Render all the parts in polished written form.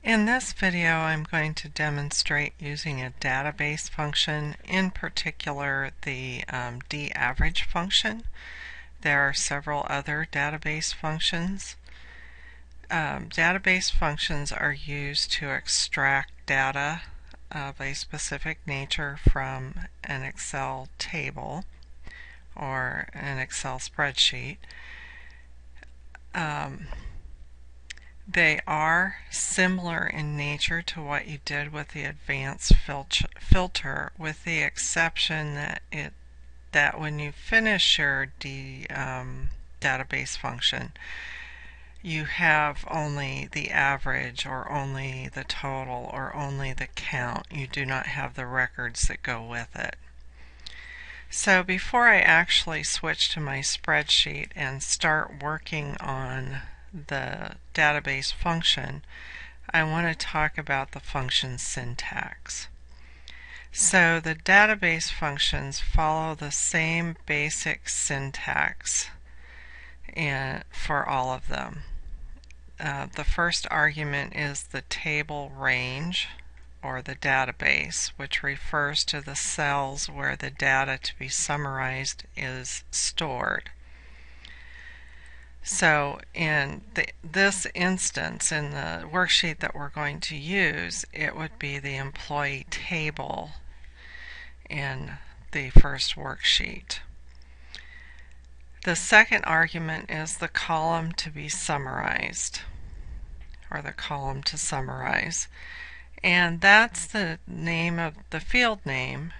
In this video, I'm going to demonstrate using a database function, in particular the daverage function. There are several other database functions. Database functions are used to extract data of a specific nature from an Excel table or an Excel spreadsheet. They are similar in nature to what you did with the advanced filter, with the exception that when you finish your database function, you have only the average or only the total or only the count. You do not have the records that go with it. So before I actually switch to my spreadsheet and start working on the database function, I want to talk about the function syntax. So the database functions follow the same basic syntax for all of them. The first argument is the table range, or the database, which refers to the cells where the data to be summarized is stored. So in this instance, in the worksheet that we're going to use, it would be the employee table in the first worksheet. The second argument is the column to be summarized, or the column to summarize. And that's the name of the field name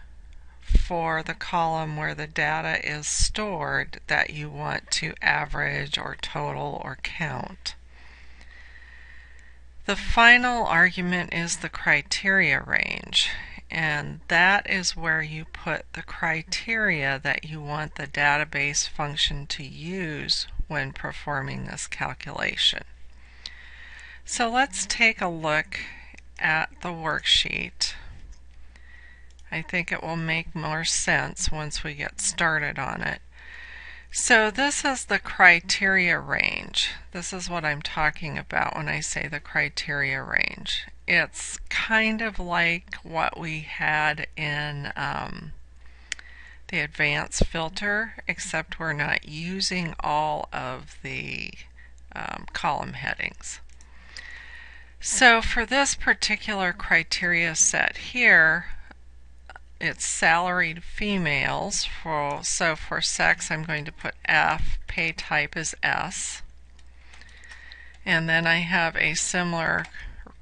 for the column where the data is stored that you want to average or total or count. The final argument is the criteria range, and that is where you put the criteria that you want the database function to use when performing this calculation. So let's take a look at the worksheet. I think it will make more sense once we get started on it. So this is the criteria range. This is what I'm talking about when I say the criteria range. It's kind of like what we had in the advanced filter, except we're not using all of the column headings. So for this particular criteria set here, it's salaried females. So for sex, I'm going to put F, pay type is S. And then I have a similar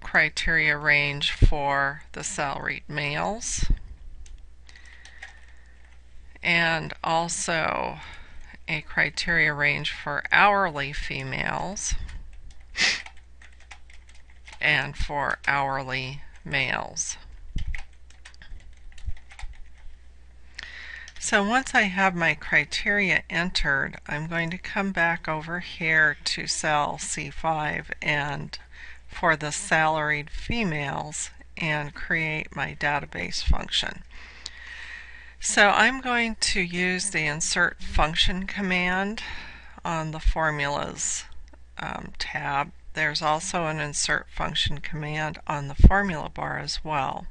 criteria range for the salaried males. And also a criteria range for hourly females and for hourly males. So once I have my criteria entered, I'm going to come back over here to cell C5 and for the salaried females and create my database function. So I'm going to use the insert function command on the formulas tab. There's also an insert function command on the formula bar as well.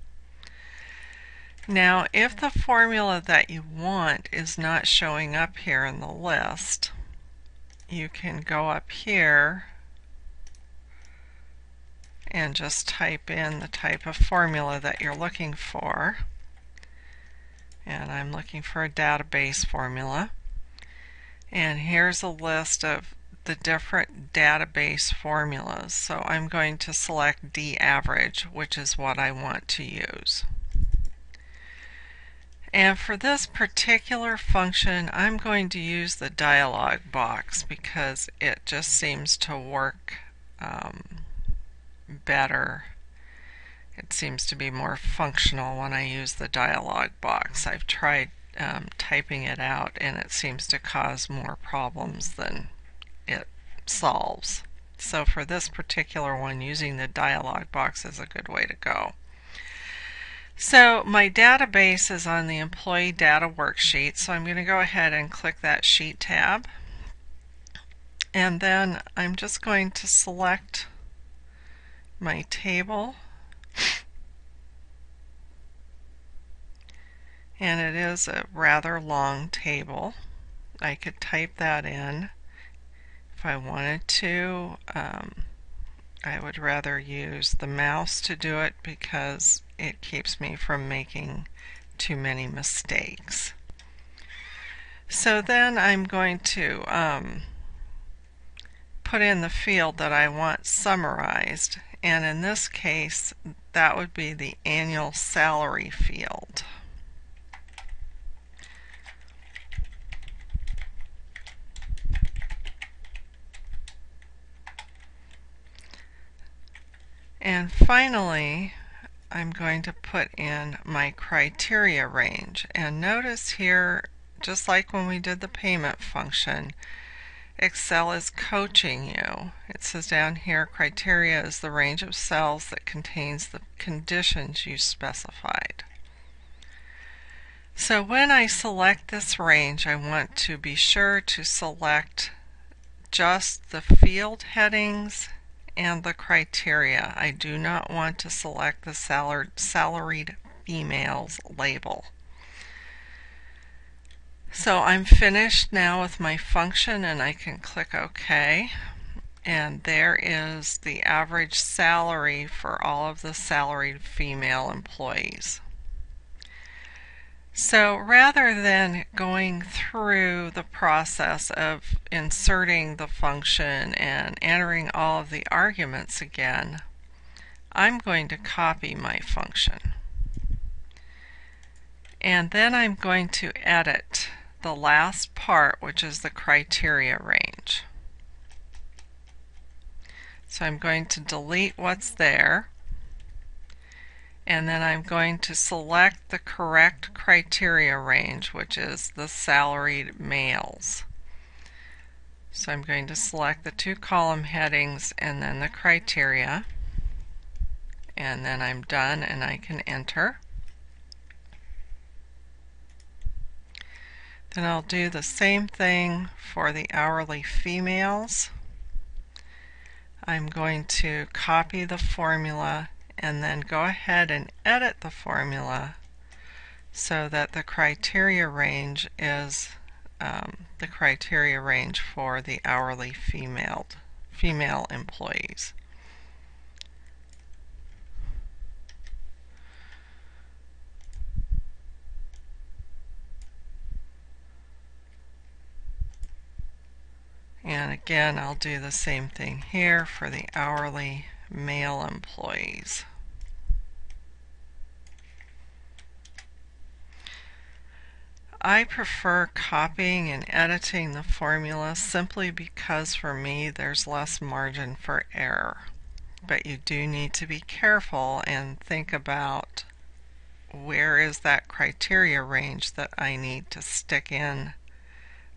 Now, if the formula that you want is not showing up here in the list, you can go up here and just type in the type of formula that you're looking for. And I'm looking for a database formula. And here's a list of the different database formulas. So I'm going to select daverage, which is what I want to use. And for this particular function, I'm going to use the dialog box because it just seems to work better. It seems to be more functional when I use the dialog box. I've tried typing it out and it seems to cause more problems than it solves. So for this particular one, using the dialog box is a good way to go. So my database is on the employee data worksheet, so I'm going to go ahead and click that sheet tab, and then I'm just going to select my table, and it is a rather long table. I could type that in if I wanted to. I would rather use the mouse to do it because it keeps me from making too many mistakes. So then I'm going to put in the field that I want summarized, and in this case that would be the annual salary field. And finally, I'm going to put in my criteria range. And notice here, just like when we did the payment function, Excel is coaching you. It says down here, criteria is the range of cells that contains the conditions you specified. So when I select this range, I want to be sure to select just the field headings and the criteria. I do not want to select the salaried females label. So I'm finished now with my function, and I can click OK, and there is the average salary for all of the salaried female employees. So rather than going through the process of inserting the function and entering all of the arguments again, I'm going to copy my function. And then I'm going to edit the last part, which is the criteria range. So I'm going to delete what's there, and then I'm going to select the correct criteria range, which is the salaried males. So I'm going to select the two column headings and then the criteria, and then I'm done and I can enter. Then I'll do the same thing for the hourly females. I'm going to copy the formula and then go ahead and edit the formula so that the criteria range is the criteria range for the hourly female employees. And again, I'll do the same thing here for the hourly male employees. I prefer copying and editing the formula simply because for me there's less margin for error. But you do need to be careful and think about where is that criteria range that I need to stick in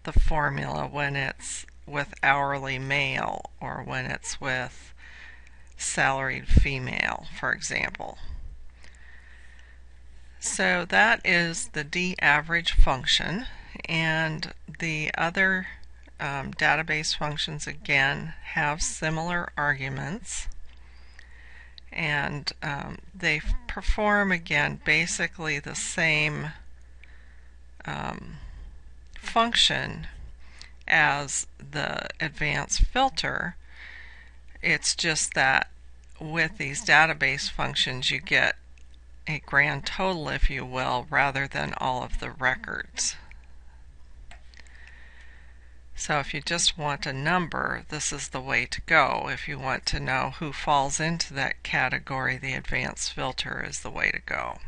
the formula when it's with hourly male or when it's with salaried female, for example. So that is the d-average function, and the other database functions again have similar arguments, and they perform again basically the same function as the advanced filter. It's just that with these database functions you get a grand total, if you will, rather than all of the records. So if you just want a number, this is the way to go. If you want to know who falls into that category, the advanced filter is the way to go.